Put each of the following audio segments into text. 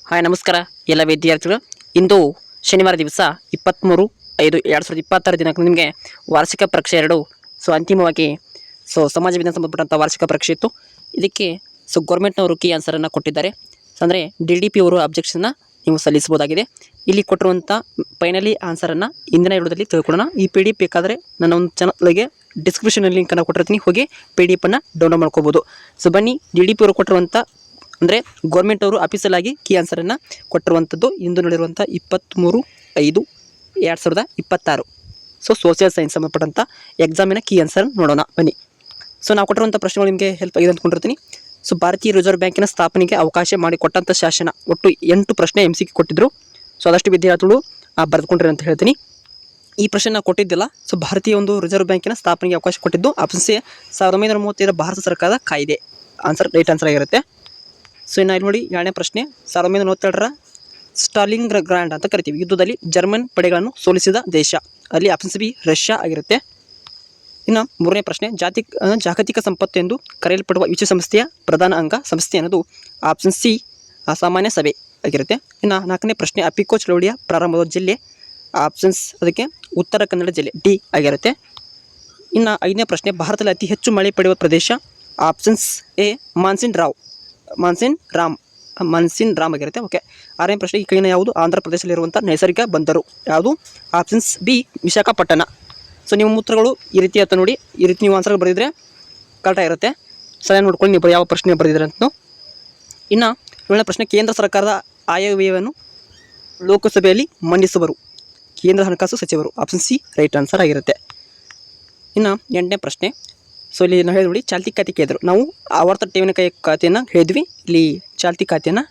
Hi ನಮಸ್ಕಾರ ಎಲ್ಲ ವಿದ್ಯಾರ್ಥಿಗಳು. ಇಂದು ಶನಿವಾರ ದಿವಸ 23/5/2026 ದಿನಾಂಕ ನಿಮಗೆ ವಾರ್ಷಿಕ ಪರೀಕ್ಷೆ 2 ಅಂತಿಮವಾಗಿ ಸಮಾಜ ವಿಜ್ಞಾನ ಸಂಬಂಧಪಟ್ಟಂಥ ವಾರ್ಷಿಕ ಪರೀಕ್ಷೆ ಇತ್ತು. ಇದಕ್ಕೆ ಗೌರ್ಮೆಂಟ್ನವರು ಕೀ ಆನ್ಸರನ್ನು ಕೊಟ್ಟಿದ್ದಾರೆ. ಅಂದರೆ DDP ಅವರು ಅಬ್ಜೆಕ್ಷನ್ನ ನೀವು ಸಲ್ಲಿಸಬಹುದಾಗಿದೆ. ಇಲ್ಲಿ ಕೊಟ್ಟಿರುವಂಥ ಫೈನಲಿ ಆನ್ಸರನ್ನು ಇಂದಿನ ವಿಡಿಯೋದಲ್ಲಿ ತಿಳ್ಕೊಳ್ಳೋಣ. ಈ PDF ಬೇಕಾದರೆ ನನ್ನ ಒಂದು ಚಾನಲ್ಗೆ ಡಿಸ್ಕ್ರಿಪ್ಷನಲ್ಲಿ ಲಿಂಕನ್ನು ಕೊಟ್ಟಿರ್ತೀನಿ, ಹೋಗಿ PDF ಅನ್ನು ಡೌನ್ಲೋಡ್ ಮಾಡ್ಕೋಬೋದು. ಬನ್ನಿ, DDP ಅವರು ಕೊಟ್ಟಿರುವಂಥ ಅಂದರೆ ಗೌರ್ಮೆಂಟ್ ಅವರು ಅಫಿಷಿಯಲ್ ಆಗಿ ಕೀ ಆನ್ಸರನ್ನು ಕೊಟ್ಟಿರುವಂಥದ್ದು ಇಂದು ನಡೆದಿರುವಂಥ 23/5/2026 ಸೋಷಿಯಲ್ ಸೈನ್ಸ್ ಸಂಬಂಧಪಟ್ಟಂಥ ಎಕ್ಸಾಮಿನ ಕೀ ಆನ್ಸರ್ ನೋಡೋಣ ಬನ್ನಿ. ನಾವು ಕೊಟ್ಟಿರುವಂಥ ಪ್ರಶ್ನೆಗಳು ನಿಮಗೆ ಹೆಲ್ಪ್ ಆಗಿದೆ ಅಂದ್ಕೊಂಡಿರ್ತೀನಿ. ಭಾರತೀಯ ರಿಸರ್ವ್ ಬ್ಯಾಂಕಿನ ಸ್ಥಾಪನೆಗೆ ಅವಕಾಶ ಮಾಡಿಕೊಟ್ಟಂಥ ಶಾಸನ, ಒಟ್ಟು 8 ಪ್ರಶ್ನೆ MCQ ಕೊಟ್ಟಿದ್ದರು. ಅದಷ್ಟು ವಿದ್ಯಾರ್ಥಿಗಳು ಬರೆದುಕೊಂಡ್ರಿ ಅಂತ ಹೇಳ್ತೀನಿ. ಈ ಪ್ರಶ್ನೆ ಕೊಟ್ಟಿದ್ದಿಲ್ಲ. ಭಾರತೀಯ ಒಂದು ರಿಸರ್ವ್ ಬ್ಯಾಂಕಿನ ಸ್ಥಾಪನೆಗೆ ಅವಕಾಶ ಕೊಟ್ಟಿದ್ದು ಆಪ್ಷನ್ ಸಿ 1935 ಭಾರತ ಸರ್ಕಾರದ ಕಾಯ್ದೆ. ರೈಟ್ ಆನ್ಸರ್ ಆಗಿರುತ್ತೆ. ಇನ್ನು ಇಲ್ಲಿ ನೋಡಿ, 2ನೇ ಪ್ರಶ್ನೆ 1947 ಸ್ಟಾಲಿನ್ ಗ್ರಾಂಡ್ ಅಂತ ಕರಿತೀವಿ. ಯುದ್ಧದಲ್ಲಿ ಜರ್ಮನ್ ಪಡೆಗಳನ್ನು ಸೋಲಿಸಿದ ದೇಶ, ಅಲ್ಲಿ ಆಪ್ಷನ್ ಬಿ ರಷ್ಯಾ ಆಗಿರುತ್ತೆ. ಇನ್ನು 3ನೇ ಪ್ರಶ್ನೆ, ಜಾಗತಿಕ ಸಂಪತ್ತು ಎಂದು ಕರೆಯಲ್ಪಡುವ ವಿಶ್ವಸಂಸ್ಥೆಯ ಪ್ರಧಾನ ಅಂಗ ಸಂಸ್ಥೆ ಅನ್ನೋದು ಆಪ್ಷನ್ ಸಿ ಸಾಮಾನ್ಯ ಸಭೆ ಆಗಿರುತ್ತೆ. ಇನ್ನು 4ನೇ ಪ್ರಶ್ನೆ, ಅಪಿಕೋ ಚಳವಳಿಯ ಪ್ರಾರಂಭದ ಜಿಲ್ಲೆ, ಆಪ್ಷನ್ಸ್ ಅದಕ್ಕೆ ಉತ್ತರ ಕನ್ನಡ ಜಿಲ್ಲೆ, ಡಿ ಆಗಿರುತ್ತೆ. ಇನ್ನು 5ನೇ ಪ್ರಶ್ನೆ, ಭಾರತದಲ್ಲಿ ಅತಿ ಹೆಚ್ಚು ಮಳೆ ಪಡೆಯುವ ಪ್ರದೇಶ, ಆಪ್ಷನ್ಸ್ ಎ ಮಾನ್ಸಿನ್ ರಾಮ್ ಆಗಿರುತ್ತೆ. ಓಕೆ. 6ನೇ ಪ್ರಶ್ನೆ, ಈ ಕೆಳಗಿನ ಯಾವುದು ಆಂಧ್ರ ಪ್ರದೇಶದಲ್ಲಿರುವಂಥ ನೈಸರ್ಗಿಕ ಬಂದರು, ಯಾವುದು, ಆಪ್ಷನ್ಸ್ ಬಿ ವಿಶಾಖಪಟ್ಟಣ. ನಿಮ್ಮ ಉತ್ತರಗಳು ಈ ರೀತಿ ಆಯ್ತು ನೋಡಿ. ಈ ರೀತಿ ನೀವು ಆನ್ಸರ್ ಬರೆದಿದ್ರೆ ಕರೆಕ್ಟಾಗಿರುತ್ತೆ. ಸರಿಯಾಗಿ ನೋಡ್ಕೊಂಡು ನೀವು ಯಾವ ಪ್ರಶ್ನೆ ಬರೆದಿದ್ರೆ ಅಂತ. ಇನ್ನು 7ನೇ ಪ್ರಶ್ನೆ, ಕೇಂದ್ರ ಸರ್ಕಾರದ ಆಯವ್ಯಯವನ್ನು ಲೋಕಸಭೆಯಲ್ಲಿ ಮಂಡಿಸುವರು, ಕೇಂದ್ರ ಹಣಕಾಸು ಸಚಿವರು, ಆಪ್ಷನ್ ಸಿ ರೈಟ್ ಆನ್ಸರ್ ಆಗಿರುತ್ತೆ. ಇನ್ನು 8ನೇ ಪ್ರಶ್ನೆ, ಇಲ್ಲಿ ನಾವು ಹೇಳಿ ನೋಡಿ, ಚಾಲ್ತಿ ಖಾತೆ ಕೇಳಿದ್ರು. ನಾವು ಆವರ್ತ ಠೇವಣಿ ಖಾತೆಯನ್ನು ಹೇಳಿದ್ವಿ, ಇಲ್ಲಿ ಚಾಲ್ತಿ ಖಾತೆಯನ್ನು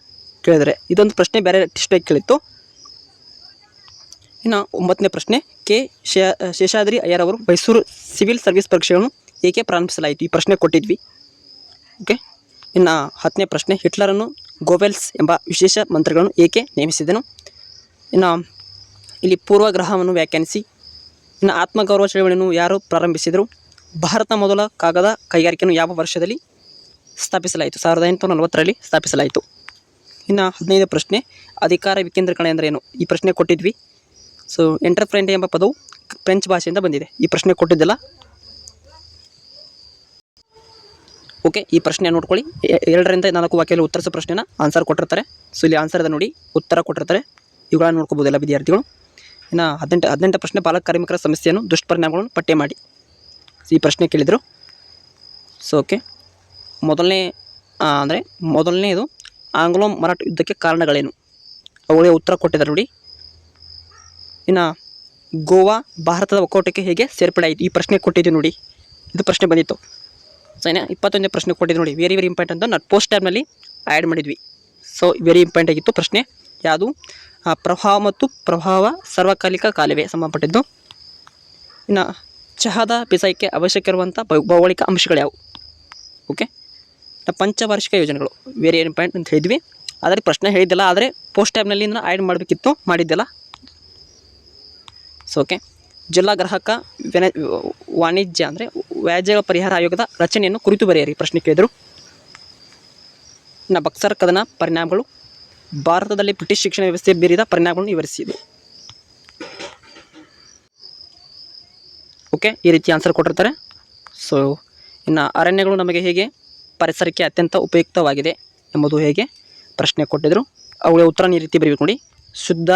ಕೇಳಿದರೆ ಇದೊಂದು ಪ್ರಶ್ನೆ ಬೇರೆ ಟೆಸ್ಟಾಗಿ ಕೇಳಿತ್ತು. ಇನ್ನು 9ನೇ ಪ್ರಶ್ನೆ, ಕೆ ಶೇಷಾದ್ರಿ ಅಯ್ಯರ್ ಅವರು ಮೈಸೂರು ಸಿವಿಲ್ ಸರ್ವಿಸ್ ಪರೀಕ್ಷೆಗಳನ್ನು ಏಕೆ ಪ್ರಾರಂಭಿಸಲಾಯಿತು, ಈ ಪ್ರಶ್ನೆ ಕೊಟ್ಟಿದ್ವಿ. ಓಕೆ. ಇನ್ನು 10ನೇ ಪ್ರಶ್ನೆ, ಹಿಟ್ಲರನ್ನು ಗೋವೆಲ್ಸ್ ಎಂಬ ವಿಶೇಷ ಮಂತ್ರಿಗಳನ್ನು ಏಕೆ ನೇಮಿಸಿದನು. ಇನ್ನು ಇಲ್ಲಿ ಪೂರ್ವಗ್ರಹವನ್ನು ವ್ಯಾಖ್ಯಾನಿಸಿ. ಇನ್ನು ಆತ್ಮಗೌರವ ಚಳವಳಿಯನ್ನು ಯಾರು ಪ್ರಾರಂಭಿಸಿದರು. ಭಾರತ ಮೊದಲ ಕಾಗದ ಕೈಗಾರಿಕೆಯನ್ನು ಯಾವ ವರ್ಷದಲ್ಲಿ ಸ್ಥಾಪಿಸಲಾಯಿತು, 1840ರಲ್ಲಿ ಸ್ಥಾಪಿಸಲಾಯಿತು. ಇನ್ನು 15ನೇ ಪ್ರಶ್ನೆ, ಅಧಿಕಾರ ವಿಕೇಂದ್ರೀಕರಣ ಅಂದರೆ ಏನು, ಈ ಪ್ರಶ್ನೆ ಕೊಟ್ಟಿದ್ವಿ. ಎಂಟರ್ಪ್ರೆಂಟ್ ಎಂಬ ಪದವು ಫ್ರೆಂಚ್ ಭಾಷೆಯಿಂದ ಬಂದಿದೆ, ಈ ಪ್ರಶ್ನೆ ಕೊಟ್ಟಿದ್ದಿಲ್ಲ. ಓಕೆ. ಈ ಪ್ರಶ್ನೆ ನೋಡ್ಕೊಳ್ಳಿ, 2ರಿಂದ 4 ವಾಕ್ಯದಲ್ಲಿ ಉತ್ತರಿಸೋ ಪ್ರಶ್ನೆನ ಆನ್ಸರ್ ಕೊಟ್ಟಿರ್ತಾರೆ. ಇಲ್ಲಿ ಆನ್ಸರ್ ಇದೆ ನೋಡಿ, ಉತ್ತರ ಕೊಟ್ಟಿರ್ತಾರೆ, ಇವುಗಳನ್ನು ನೋಡ್ಕೋಬೋದೆಲ್ಲ ವಿದ್ಯಾರ್ಥಿಗಳು. ಇನ್ನು 18ನೇ ಪ್ರಶ್ನೆ, ಬಾಲಕ ಕಾರ್ಮಿಕರ ಸಮಸ್ಯೆಯನ್ನು ದುಷ್ಪರಿಣಾಮಗಳನ್ನು ಪತ್ತೆ ಮಾಡಿ, ಈ ಪ್ರಶ್ನೆ ಕೇಳಿದರು. ಓಕೆ. ಮೊದಲನೇದು ಆಂಗ್ಲೋ ಮರಾಠ ಯುದ್ಧಕ್ಕೆ ಕಾರಣಗಳೇನು, ಅವುಗಳಿಗೆ ಉತ್ತರ ಕೊಟ್ಟಿದ್ದಾರೆ ನೋಡಿ. ಇನ್ನು ಗೋವಾ ಭಾರತದ ಒಕ್ಕೂಟಕ್ಕೆ ಹೇಗೆ ಸೇರ್ಪಡೆ ಆಯಿತು, ಈ ಪ್ರಶ್ನೆ ಕೊಟ್ಟಿದ್ದೀವಿ ನೋಡಿ, ಇದು ಪ್ರಶ್ನೆ ಬಂದಿತ್ತು. ಇನ್ನು 21ನೇ ಪ್ರಶ್ನೆ ಕೊಟ್ಟಿದ್ದು ನೋಡಿ, ವೆರಿ ಇಂಪಾರ್ಟೆಂಟ್ ಅಂತ ನಾವು ಪೋಸ್ಟ್ ಟ್ಯಾಬ್ನಲ್ಲಿ ಆ್ಯಡ್ ಮಾಡಿದ್ವಿ. ವೆರಿ ಇಂಪಾರ್ಟೆಂಟ್ ಆಗಿತ್ತು ಪ್ರಶ್ನೆ. ಯಾವುದು, ಪ್ರವಾಹ ಮತ್ತು ಪ್ರಭಾವ ಸಾರ್ವಕಾಲಿಕ ಕಾಲುವೆ ಸಂಬಂಧಪಟ್ಟಿದ್ದು. ಇನ್ನು ಚಹಾದ ಬೇಸಾಯಕ್ಕೆ ಅವಶ್ಯಕ ಇರುವಂಥ ಭೌಗೋಳಿಕ ಅಂಶಗಳು ಯಾವುವು. ಓಕೆ. ಪಂಚವಾರ್ಷಿಕ ಯೋಜನೆಗಳು ವೆರಿ ಇಂಪಾರ್ಟೆಂಟ್ ಅಂತ ಹೇಳಿದ್ವಿ. ಆದರೆ ಪ್ರಶ್ನೆ ಹೇಳಿದ್ದಿಲ್ಲ, ಆದರೆ ಪೋಸ್ಟ್ ಟ್ಯಾಬ್ನಲ್ಲಿ ಆ್ಯಡ್ ಮಾಡಬೇಕಿತ್ತು, ಮಾಡಿದ್ದಿಲ್ಲ. ಓಕೆ. ಜಿಲ್ಲಾ ಗ್ರಾಹಕ ವಾಣಿಜ್ಯ ಅಂದರೆ ವ್ಯಾಜ್ಯಗಳ ಪರಿಹಾರ ಆಯೋಗದ ರಚನೆಯನ್ನು ಕುರಿತು ಬರೆಯಿರಿ, ಪ್ರಶ್ನೆ ಕೇಳಿದರು. ಇನ್ನು ಬಕ್ಸರ್ ಕದನ ಪರಿಣಾಮಗಳು, ಭಾರತದಲ್ಲಿ ಬ್ರಿಟಿಷ್ ಶಿಕ್ಷಣ ವ್ಯವಸ್ಥೆ ಬೀರಿದ ಪರಿಣಾಮಗಳನ್ನು ವಿವರಿಸಿದ್ದು. ಓಕೆ. ಈ ರೀತಿ ಆನ್ಸರ್ ಕೊಟ್ಟಿರ್ತಾರೆ. ಇನ್ನು ಅರಣ್ಯಗಳು ನಮಗೆ ಹೇಗೆ ಪರಿಸರಕ್ಕೆ ಅತ್ಯಂತ ಉಪಯುಕ್ತವಾಗಿದೆ ಎಂಬುದು ಹೇಗೆ ಪ್ರಶ್ನೆ ಕೊಟ್ಟಿದ್ದರು. ಅವುಗಳ ಉತ್ತರ ಈ ರೀತಿ ಬರೀಬೇಕು ನೋಡಿ. ಶುದ್ಧ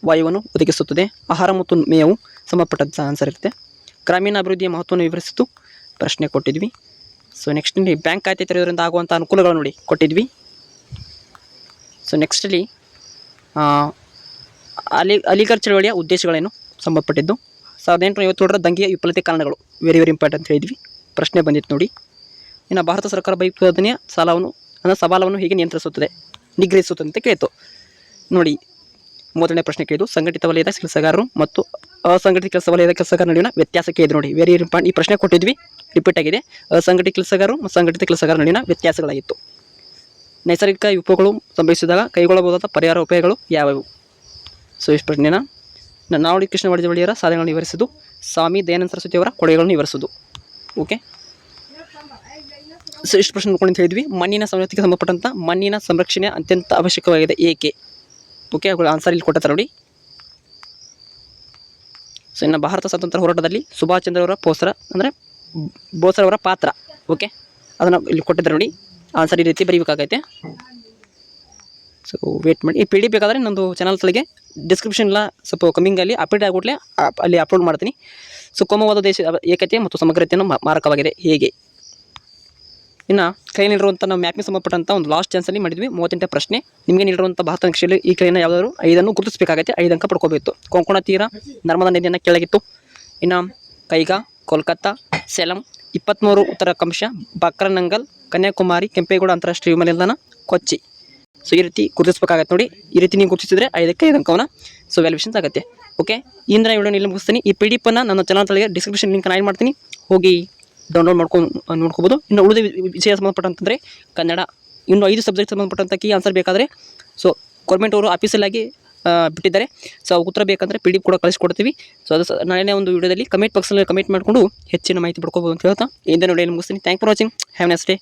ವಾಯುವನ್ನು ಒದಗಿಸುತ್ತದೆ, ಆಹಾರ ಮತ್ತು ಮೇವು ಸಂಬಂಧಪಟ್ಟಂಥ ಆನ್ಸರ್ ಇರುತ್ತೆ. ಗ್ರಾಮೀಣ ಅಭಿವೃದ್ಧಿಯ ಮಹತ್ವವನ್ನು ವಿವರಿಸಿತು, ಪ್ರಶ್ನೆ ಕೊಟ್ಟಿದ್ವಿ. ನೆಕ್ಸ್ಟ್ ಇಲ್ಲಿ ಬ್ಯಾಂಕ್ ಖಾತೆ ತೆರೆಯೋದ್ರಿಂದ ಆಗುವಂಥ ಅನುಕೂಲಗಳು ನೋಡಿ ಕೊಟ್ಟಿದ್ವಿ. ನೆಕ್ಸ್ಟಲ್ಲಿ ಅಲಿಗಢ್ ಚಳವಳಿಯ ಉದ್ದೇಶಗಳೇನು ಸಂಬಂಧಪಟ್ಟಿದ್ದು. 1857ರ ದಂಗೆಯ ವಿಫಲತೆ ಕಾರಣಗಳು ವೆರಿ ಇಂಪಾರ್ಟೆಂಟ್ ಅಂತ ಹೇಳಿದ್ವಿ, ಪ್ರಶ್ನೆ ಬಂದಿತ್ತು ನೋಡಿ. ಇನ್ನು ಭಾರತ ಸರ್ಕಾರ ಭಯೋತ್ಪಾದನೆಯ ಸವಾಲನ್ನು ಹೇಗೆ ನಿಗ್ರಹಿಸುತ್ತದೆ ಅಂತ ಕೇಳಿತು ನೋಡಿ. 3ನೇ ಪ್ರಶ್ನೆ ಕೇಳಿದ್ದು, ಸಂಘಟಿತ ವಲಯದ ಕೆಲಸಗಾರರು ಮತ್ತು ಅಸಂಘಟಿತ ವಲಯದ ಕೆಲಸಗಾರರ ನಡುವಿನ ವ್ಯತ್ಯಾಸ ಕೇಳಿದ್ರು ನೋಡಿ, ವೆರಿ ಇಂಪಾರ್ಟೆಂಟ್. ಈ ಪ್ರಶ್ನೆ ಕೊಟ್ಟಿದ್ವಿ, ರಿಪೀಟ್ ಆಗಿದೆ. ಅಸಂಘಟಿತ ಕೆಲಸಗಾರರು ಮತ್ತು ಸಂಘಟಿತ ಕೆಲಸಗಾರರ ನಡುವಿನ ವ್ಯತ್ಯಾಸಗಳಾಗಿತ್ತು. ನೈಸರ್ಗಿಕ ವಿಪತ್ತುಗಳು ಸಂಭವಿಸಿದಾಗ ಕೈಗೊಳ್ಳಬಹುದಾದ ಪರಿಹಾರ ಉಪಾಯಗಳು ಯಾವುವು. ಇಷ್ಟು ಪ್ರಶ್ನೆನ ನಾವಡಿ ಕೃಷ್ಣ ಒಡೆಯರ ಸಾಧನೆಗಳನ್ನು ವಿವರಿಸುವುದು, ಸ್ವಾಮಿ ದಯಾನಂದ ಸರಸ್ವತಿ ಅವರ ಕೊಡುಗೆಗಳನ್ನು ವಿವರಿಸುವುದು. ಓಕೆ. ಸೊ ಇಷ್ಟು ಪ್ರಶ್ನೆ ನೋಡ್ಕೊಂಡು ಅಂತ ಹೇಳಿದ್ವಿ. ಮಣ್ಣಿನ ಸಂರಕ್ಷಣೆಗೆ ಸಂಬಂಧಪಟ್ಟಂಥ ಮಣ್ಣಿನ ಸಂರಕ್ಷಣೆ ಅತ್ಯಂತ ಅವಶ್ಯಕವಾಗಿದೆ ಏಕೆ? ಓಕೆ, ಅವುಗಳ ಆನ್ಸರ್ ಇಲ್ಲಿ ಕೊಟ್ಟಿರ್ತಾರೆ ನೋಡಿ. ಸೊ ಇನ್ನು ಭಾರತ ಸ್ವಾತಂತ್ರ್ಯ ಹೋರಾಟದಲ್ಲಿ ಸುಭಾಷ್ ಚಂದ್ರ ಅವರ ಬೋಸರ್ ಅವರ ಪಾತ್ರ, ಓಕೆ, ಅದನ್ನು ಇಲ್ಲಿ ಕೊಟ್ಟಿದ್ದಾರೆ ನೋಡಿ. ಆನ್ಸರ್ ಈ ರೀತಿ ಬರೀಬೇಕಾಗೈತೆ. ಸೊ ವೇಟ್ ಮಾಡಿ. ಈ ಪಿ ಡಿ ಬೇಕಾದರೆ ನಂದು ಚಾನಲ್ ತಲೆಗೆ ಡಿಸ್ಕ್ರಿಪ್ಷನ್ ಸ್ವಲ್ಪ ಕಮ್ಮಿಂಗಲ್ಲಿ ಅಪ್ಡೇಟ್ ಆಗಿಬಿಟ್ಲೆ ಅಲ್ಲಿ ಅಪ್ಲೋಡ್ ಮಾಡ್ತೀನಿ. ಸೊ ಕೋಮುವಾದ ದೇಶ ಏಕತೆ ಮತ್ತು ಸಮಗ್ರತೆಯನ್ನು ಮಾರಕವಾಗಿದೆ ಹೇಗೆ? ಇನ್ನು ಕೈ ನೀಡಿರುವಂಥ ನಾವು ಮ್ಯಾಪಿಗೆ ಸಂಬಂಧಪಟ್ಟಂಥ ಒಂದು ಲಾಸ್ಟ್ ಚಾನ್ಸಲ್ಲಿ ಮಾಡಿದ್ವಿ 38 ಪ್ರಶ್ನೆ. ನಿಮಗೆ ನೀಡಿರುವಂಥ ಭಾರತ ನಕ್ಷೆಯಲ್ಲಿ ಈ ಕೆಳಗಿನ ಯಾವುದಾದ್ರು 5 ಗುರುತಿಸಬೇಕಾಗೈತೆ. 5 ಅಂಕ ಪಡ್ಕೋಬೇಕು. ಕೊಂಕಣ ತೀರ, ನರ್ಮದಾ ನದಿಯನ್ನು ಕೆಳಗಿತ್ತು. ಇನ್ನು ಕೈಗಾ, ಕೋಲ್ಕತ್ತಾ, ಸೇಲಂ, 23 ಉತ್ತರ ಅಕ್ಷಾಂಶ, ಬಕ್ರನಂಗಲ್, ಕನ್ಯಾಕುಮಾರಿ, ಕೆಂಪೇಗೌಡ ಅಂತಾರಾಷ್ಟ್ರೀಯ ವಿಮಾನ ನಿಲ್ದಾಣ, ಕೊಚ್ಚಿ. ಸೊ ಈ ರೀತಿ ಗುರುತಿಸಬೇಕಾಗತ್ತೆ ನೋಡಿ. ಈ ರೀತಿ ನೀವು ಗುರುತಿಸಿದ್ರೆ 5ಕ್ಕೆ 5 ಅಂಕವನ್ನು ಸೊ ವ್ಯಾಲ್ಯೂಷನ್ಸ್ ಆಗುತ್ತೆ. ಓಕೆ, ಇಂದಿನ ವಿಡಿಯೋ ಇಲ್ಲಿ ಮುಗಿಸ್ತೀನಿ. ಈ PDF ನನ್ನ ಚಾನಲ್ ತಲೆಗೆ ಡಿಸ್ಕ್ರಿಪ್ಷನ್ ಲಿಂಕ್ ಆ್ಯಡ್ ಮಾಡ್ತೀನಿ, ಹೋಗಿ ಡೌನ್ಲೋಡ್ ನೋಡ್ಕೋಬೋದು. ಇನ್ನು ಉಳಿದ ವಿಷಯ ಸಂಬಂಧಪಟ್ಟಂತಂದರೆ ಕನ್ನಡ, ಇನ್ನು 5 ಸಬ್ಜೆಕ್ಟ್ ಸಂಬಂಧಪಟ್ಟಂಥ ಕೀ ಆನ್ಸರ್ ಬೇಕಾದರೆ ಸೊ ಗೌರ್ಮೆಂಟ್ ಅವರು ಆಫೀಸಲ್ಲಾಗಿ ಬಿಟ್ಟಿದ್ದಾರೆ. ಸೊ ಉತ್ತರ ಬೇಕಂದರೆ PDF ಕೂಡ ಕಳಿಸ್ಕೊಡ್ತೀವಿ. ಸೊ ಅದು ನಾಳೆ ಒಂದು ವಿಡಿಯೋದಲ್ಲಿ ಕಮೆಂಟ್ ಬಾಕ್ಸಲ್ಲಿ ಕಮೆಂಟ್ ಮಾಡಿಕೊಂಡು ಹೆಚ್ಚಿನ ಮಾಹಿತಿ ಪಡ್ಕೋಬೋದು ಅಂತ ಹೇಳ್ತಾ ಇಂದಿನ ವಿಡಿಯೋ ಮುಗಿಸ್ತೀನಿ. Thank for watching. Have nice day.